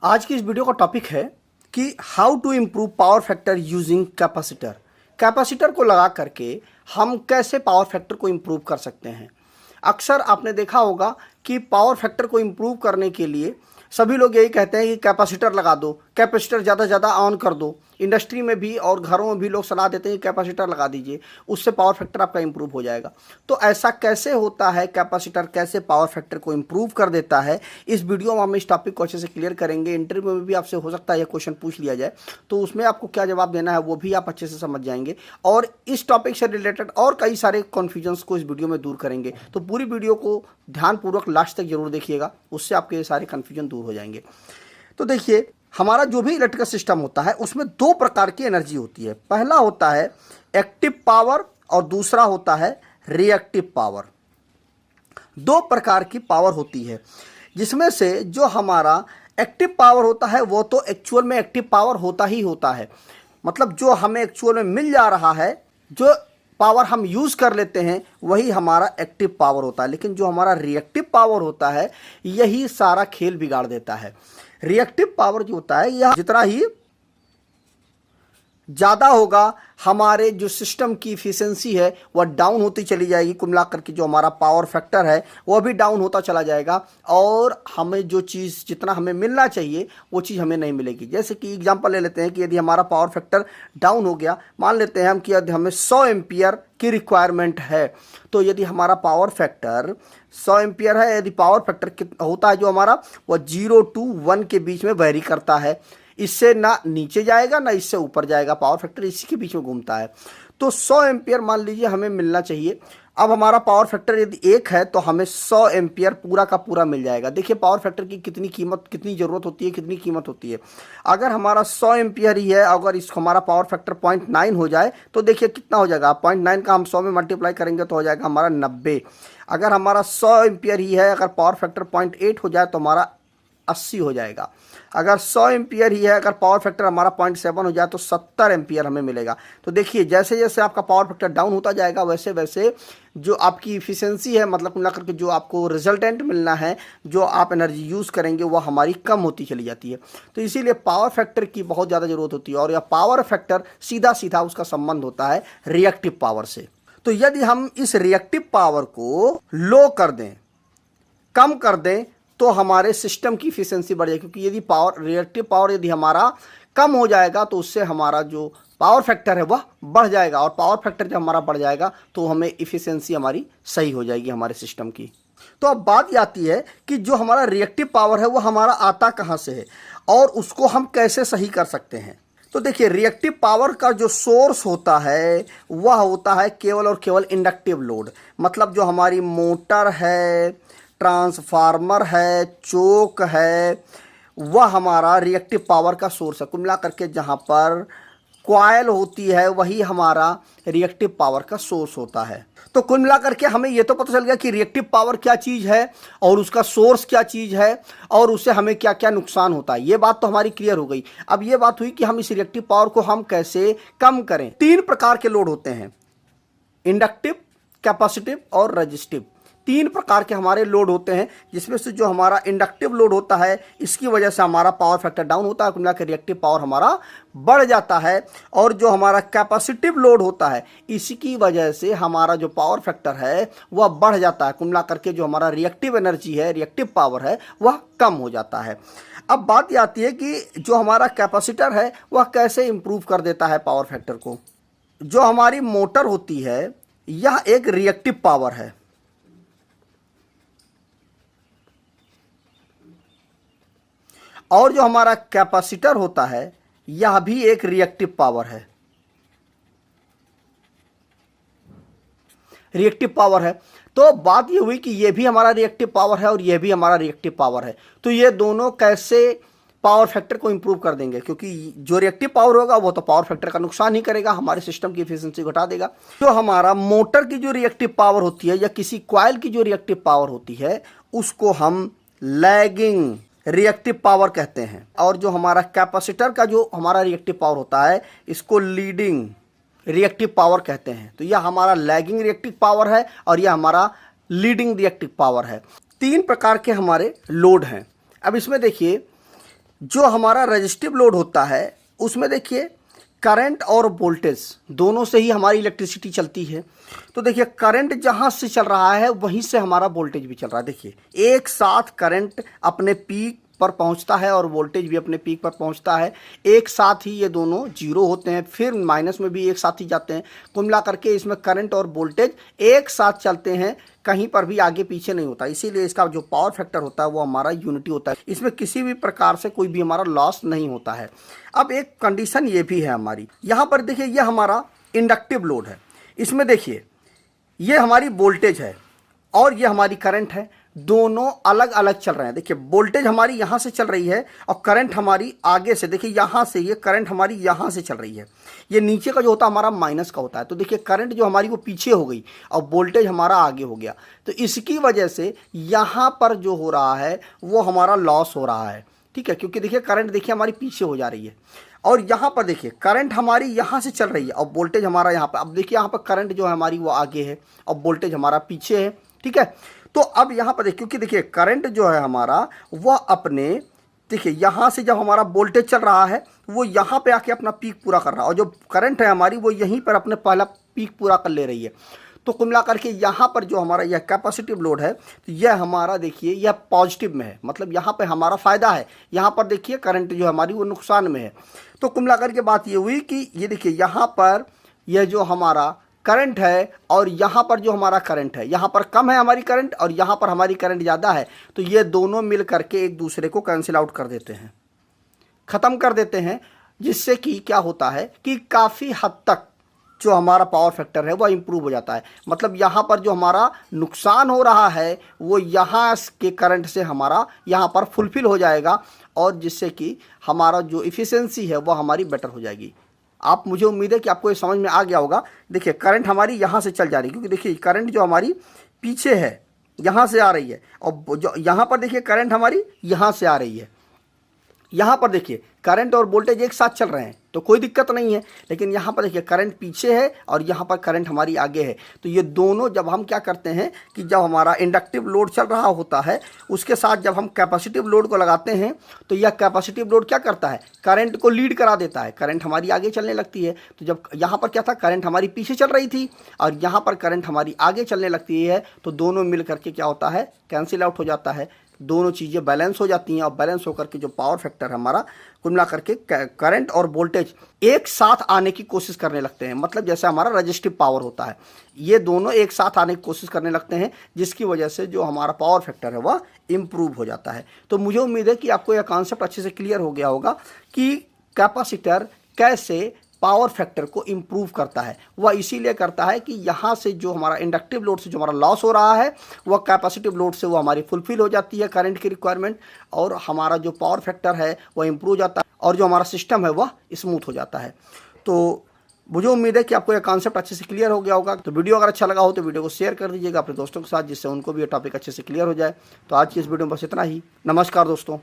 आज की इस वीडियो का टॉपिक है कि how to improve power factor using capacitor. Capacitor को लगा करके हम कैसे पावर फैक्टर को इम्प्रूव कर सकते हैं। अक्सर आपने देखा होगा कि पावर फैक्टर को इम्प्रूव करने के लिए सभी लोग यही कहते हैं कि कैपेसिटर लगा दो, कैपेसिटर ज़्यादा से ज़्यादा ऑन कर दो। इंडस्ट्री में भी और घरों में भी लोग सलाह देते हैं कि कैपेसिटर लगा दीजिए, उससे पावर फैक्टर आपका इम्प्रूव हो जाएगा। तो ऐसा कैसे होता है, कैपेसिटर कैसे पावर फैक्टर को इम्प्रूव कर देता है, इस वीडियो में हम इस टॉपिक को अच्छे से क्लियर करेंगे। इंटरव्यू में भी आपसे हो सकता है यह क्वेश्चन पूछ लिया जाए, तो उसमें आपको क्या जवाब देना है वो भी आप अच्छे से समझ जाएंगे और इस टॉपिक से रिलेटेड और कई सारे कन्फ्यूजन्स को इस वीडियो में दूर करेंगे। तो पूरी वीडियो को ध्यानपूर्वक लास्ट तक जरूर देखिएगा, उससे आपके ये सारे कन्फ्यूजन दूर हो जाएंगे। तो देखिए, हमारा जो भी इलेक्ट्रिकल सिस्टम होता है उसमें दो प्रकार की एनर्जी होती है। पहला होता है एक्टिव पावर और दूसरा होता है रिएक्टिव पावर। दो प्रकार की पावर होती है, जिसमें से जो हमारा एक्टिव पावर होता है वो तो एक्चुअल में एक्टिव पावर होता ही होता है, मतलब जो हमें एक्चुअल में मिल जा रहा है, जो पावर हम यूज़ कर लेते हैं वही हमारा एक्टिव पावर होता है। लेकिन जो हमारा रिएक्टिव पावर होता है यही सारा खेल बिगाड़ देता है। रिएक्टिव पावर जो होता है यह जितना ही ज़्यादा होगा हमारे जो सिस्टम की इफिशिएंसी है वह डाउन होती चली जाएगी। कुल मिलाकर के जो हमारा पावर फैक्टर है वह भी डाउन होता चला जाएगा और हमें जो चीज़ जितना हमें मिलना चाहिए वो चीज़ हमें नहीं मिलेगी। जैसे कि एग्जांपल ले लेते हैं कि यदि हमारा पावर फैक्टर डाउन हो गया, मान लेते हैं हम कि यदि हमें 100 एम्पियर की रिक्वायरमेंट है, तो यदि हमारा पावर फैक्टर 100 एम्पियर है, यदि पावर फैक्टर होता है जो हमारा वह 0 to 1 के बीच में वेरी करता है, इससे ना नीचे जाएगा ना इससे ऊपर जाएगा, पावर फैक्टर इसी के बीच में घूमता है। तो 100 एम्पियर मान लीजिए हमें मिलना चाहिए। अब हमारा पावर फैक्टर यदि 1 है तो हमें 100 एम्पियर पूरा का पूरा मिल जाएगा। देखिए पावर फैक्टर की कितनी कीमत, कितनी ज़रूरत होती है, कितनी कीमत होती है। अगर हमारा 100 एम्पियर ही है, अगर इस हमारा पावर फैक्टर 0.9 हो जाए तो देखिए कितना हो जाएगा। 0.9 का हम 100 में मल्टीप्लाई करेंगे तो हो जाएगा हमारा 90। अगर हमारा 100 एम्पियर ही है, अगर पावर फैक्टर 0.8 हो जाए तो हमारा 80 हो जाएगा। अगर 100 एम्पियर ही है, अगर पावर फैक्टर हमारा 0.7 हो जाए तो 70 एम्पियर हमें मिलेगा। तो देखिए जैसे जैसे आपका पावर फैक्टर डाउन होता जाएगा वैसे वैसे जो आपकी इफिशिएंसी है, मतलब मिला करके जो आपको रिजल्टेंट मिलना है, जो आप एनर्जी यूज़ करेंगे वो हमारी कम होती चली जाती है। तो इसीलिए पावर फैक्टर की बहुत ज़्यादा ज़रूरत होती है और यह पावर फैक्टर सीधा सीधा उसका संबंध होता है रिएक्टिव पावर से। तो यदि हम इस रिएक्टिव पावर को लो कर दें, कम कर दें, तो हमारे सिस्टम की इफिशिएंसी बढ़ जाएगी। क्योंकि यदि पावर रिएक्टिव पावर यदि हमारा कम हो जाएगा तो उससे हमारा जो पावर फैक्टर है वह बढ़ जाएगा और पावर फैक्टर जब हमारा बढ़ जाएगा तो हमें इफिशिएंसी हमारी सही हो जाएगी हमारे सिस्टम की। तो अब बात आती है कि जो हमारा रिएक्टिव पावर है वो हमारा आता कहाँ से है और उसको हम कैसे सही कर सकते हैं। तो देखिए रिएक्टिव पावर का जो सोर्स होता है वह होता है केवल और केवल इंडक्टिव लोड, मतलब जो हमारी मोटर है, ट्रांसफार्मर है, चोक है, वह हमारा रिएक्टिव पावर का सोर्स है। कुल मिला करके जहाँ पर कॉइल होती है वही हमारा रिएक्टिव पावर का सोर्स होता है। तो कुल मिला करके हमें ये तो पता चल गया कि रिएक्टिव पावर क्या चीज़ है और उसका सोर्स क्या चीज़ है और उससे हमें क्या क्या नुकसान होता है। ये बात तो हमारी क्लियर हो गई। अब ये बात हुई कि हम इस रिएक्टिव पावर को हम कैसे कम करें। 3 प्रकार के लोड होते हैं, इंडक्टिव, कैपेसिटिव और रेजिस्टिव। 3 प्रकार के हमारे लोड होते हैं, जिसमें से जो हमारा इंडक्टिव लोड होता है इसकी वजह से हमारा पावर फैक्टर डाउन होता है, कुल मिलाकर रिएक्टिव पावर हमारा बढ़ जाता है। और जो हमारा कैपेसिटिव लोड होता है इसकी वजह से हमारा जो पावर फैक्टर है वह बढ़ जाता है, कुल मिलाकर के जो हमारा रिएक्टिव एनर्जी है, रिएक्टिव पावर है, वह कम हो जाता है। अब बात यह आती है कि जो हमारा कैपेसिटर है वह कैसे इंप्रूव कर देता है पावर फैक्टर को। जो हमारी मोटर होती है यह एक रिएक्टिव पावर है और जो हमारा कैपेसिटर होता है यह भी एक रिएक्टिव पावर है, रिएक्टिव पावर है। तो बात ये हुई कि ये भी हमारा रिएक्टिव पावर है और ये भी हमारा रिएक्टिव पावर है। तो ये दोनों कैसे पावर फैक्टर को इंप्रूव कर देंगे, क्योंकि जो रिएक्टिव पावर होगा वो तो पावर फैक्टर का नुकसान ही करेगा, हमारे सिस्टम की एफिशिएंसी घटा देगा। जो हमारा मोटर की जो रिएक्टिव पावर होती है या किसी कॉइल की जो रिएक्टिव पावर होती है उसको हम लैगिंग रिएक्टिव पावर कहते हैं और जो हमारा कैपेसिटर का जो हमारा रिएक्टिव पावर होता है इसको लीडिंग रिएक्टिव पावर कहते हैं। तो यह हमारा लैगिंग रिएक्टिव पावर है और यह हमारा लीडिंग रिएक्टिव पावर है। 3 प्रकार के हमारे लोड हैं। अब इसमें देखिए जो हमारा रेजिस्टिव लोड होता है उसमें देखिए करंट और वोल्टेज दोनों से ही हमारी इलेक्ट्रिसिटी चलती है। तो देखिए करंट जहाँ से चल रहा है वहीं से हमारा वोल्टेज भी चल रहा है। देखिए एक साथ करंट अपने पीक पर पहुंचता है और वोल्टेज भी अपने पीक पर पहुंचता है। एक साथ ही ये दोनों जीरो होते हैं, फिर माइनस में भी एक साथ ही जाते हैं। कुल मिला करके इसमें करंट और वोल्टेज एक साथ चलते हैं, कहीं पर भी आगे पीछे नहीं होता। इसीलिए इसका जो पावर फैक्टर होता है वो हमारा यूनिटी होता है। इसमें किसी भी प्रकार से कोई भी हमारा लॉस नहीं होता है। अब एक कंडीशन ये भी है हमारी, यहाँ पर देखिए ये हमारा इंडक्टिव लोड है। इसमें देखिए ये हमारी वोल्टेज है और ये हमारी करंट है, दोनों अलग अलग चल रहे हैं। देखिए वोल्टेज हमारी यहाँ से चल रही है और करंट हमारी आगे से, देखिए यहाँ से ये करंट हमारी यहाँ से चल रही है। ये नीचे का जो होता है हमारा माइनस का होता है। तो देखिए करंट जो हमारी वो पीछे हो गई और वोल्टेज हमारा आगे हो गया। तो इसकी वजह से यहाँ पर जो हो रहा है वो हमारा लॉस हो रहा है, ठीक है, क्योंकि देखिए करंट देखिए हमारी पीछे हो जा रही है और यहाँ पर देखिए करंट हमारी यहाँ से चल रही है और वोल्टेज हमारा यहाँ पर। अब देखिए यहाँ पर करंट जो है हमारी वो आगे है और वोल्टेज हमारा पीछे है, ठीक है। तो अब यहाँ पर देखिए, क्योंकि देखिए करंट जो है हमारा वह अपने, देखिए यहाँ से जब हमारा वोल्टेज चल रहा है वो यहाँ पे आके अपना पीक पूरा कर रहा है और जो करंट है हमारी वो यहीं पर अपने पहला पीक पूरा कर ले रही है। तो कुल मिला करके यहाँ पर जो हमारा यह कैपेसिटिव लोड है तो यह हमारा देखिए यह पॉजिटिव में है, मतलब यहाँ पे हमारा फ़ायदा है। यहाँ पर देखिए करंट जो हमारी वो नुकसान में है। तो कुल मिला करके बात ये हुई कि ये देखिए यहाँ पर यह जो हमारा करंट है और यहाँ पर जो हमारा करंट है, यहाँ पर कम है हमारी करंट और यहाँ पर हमारी करंट ज़्यादा है। तो ये दोनों मिल करके एक दूसरे को कैंसिल आउट कर देते हैं, ख़त्म कर देते हैं, जिससे कि क्या होता है कि काफ़ी हद तक जो हमारा पावर फैक्टर है वह इम्प्रूव हो जाता है। मतलब यहाँ पर जो हमारा नुकसान हो रहा है वो यहाँ के करंट से हमारा यहाँ पर फुलफिल हो जाएगा और जिससे कि हमारा जो इफ़िशेंसी है वह हमारी बेटर हो जाएगी। आप, मुझे उम्मीद है कि आपको ये समझ में आ गया होगा। देखिए करंट हमारी यहाँ से चल जा रही है, क्योंकि देखिए करंट जो हमारी पीछे है यहाँ से आ रही है और जो यहाँ पर देखिए करंट हमारी यहाँ से आ रही है। यहाँ पर देखिए करंट और वोल्टेज एक साथ चल रहे हैं तो कोई दिक्कत नहीं है, लेकिन यहाँ पर देखिए करंट पीछे है और यहाँ पर करंट हमारी आगे है। तो ये दोनों जब हम क्या करते हैं कि जब हमारा इंडक्टिव लोड चल रहा होता है उसके साथ जब हम कैपेसिटिव लोड को लगाते हैं तो यह कैपेसिटिव लोड क्या करता है, करंट को लीड करा देता है, करंट हमारी आगे चलने लगती है। तो जब यहाँ पर क्या था, करंट हमारी पीछे चल रही थी और यहाँ पर करंट हमारी आगे चलने लगती है, तो दोनों मिल करके क्या होता है, कैंसिल आउट हो जाता है, दोनों चीज़ें बैलेंस हो जाती हैं और बैलेंस होकर के जो पावर फैक्टर हमारा कुल मिला करके करंट और वोल्टेज एक साथ आने की कोशिश करने लगते हैं। मतलब जैसे हमारा रजिस्टिव पावर होता है, ये दोनों एक साथ आने की कोशिश करने लगते हैं, जिसकी वजह से जो हमारा पावर फैक्टर है वह इम्प्रूव हो जाता है। तो मुझे उम्मीद है कि आपको यह कॉन्सेप्ट अच्छे से क्लियर हो गया होगा कि कैपेसिटर कैसे पावर फैक्टर को इम्प्रूव करता है। वह इसीलिए करता है कि यहाँ से जो हमारा इंडक्टिव लोड से जो हमारा लॉस हो रहा है वह कैपेसिटिव लोड से वो हमारी फुलफिल हो जाती है करंट की रिक्वायरमेंट, और हमारा जो पावर फैक्टर है वह इम्प्रूव हो जाता है और जो हमारा सिस्टम है वह स्मूथ हो जाता है। तो मुझे उम्मीद है कि आपको यह कॉन्सेप्ट अच्छे से क्लियर हो गया होगा। तो वीडियो अगर अच्छा लगा हो तो वीडियो को शेयर कर दीजिएगा अपने दोस्तों के साथ, जिससे उनको भी ये टॉपिक अच्छे से क्लियर हो जाए। तो आज की इस वीडियो में बस इतना ही। नमस्कार दोस्तों।